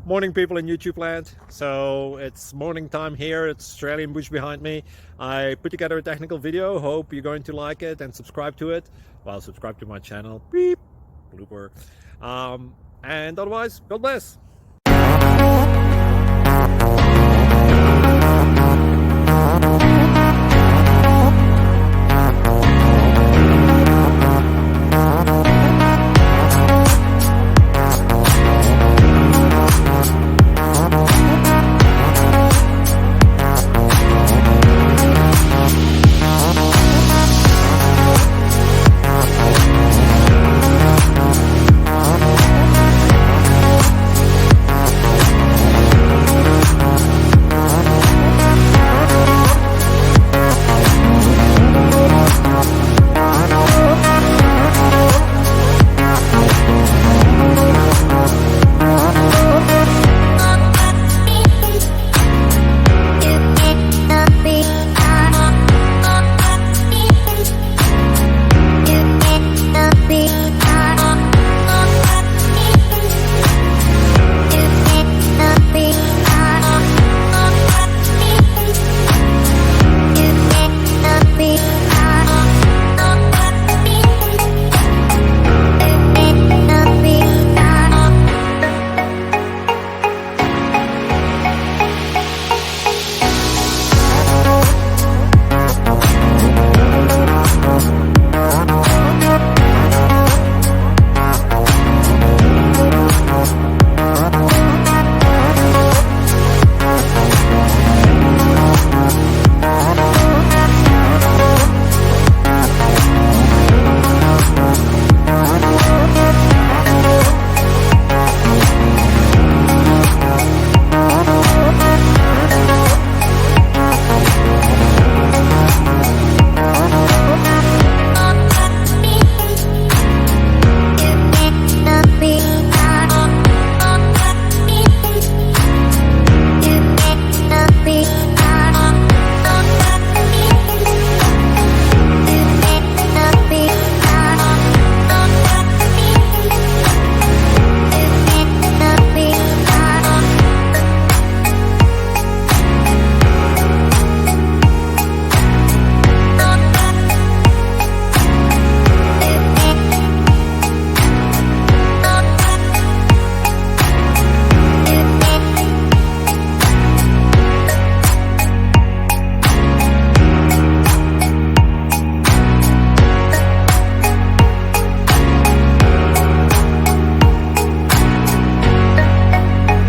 Morning, people in YouTube land. So it's morning time here. It's Australian bush behind me. I put together a technical video. Hope you're going to like it and subscribe to it. Well, subscribe to my channel. Beep. Blooper. And otherwise, God bless.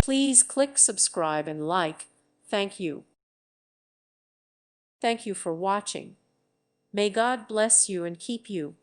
Please click subscribe and like. Thank you. Thank you for watching. May God bless you and keep you.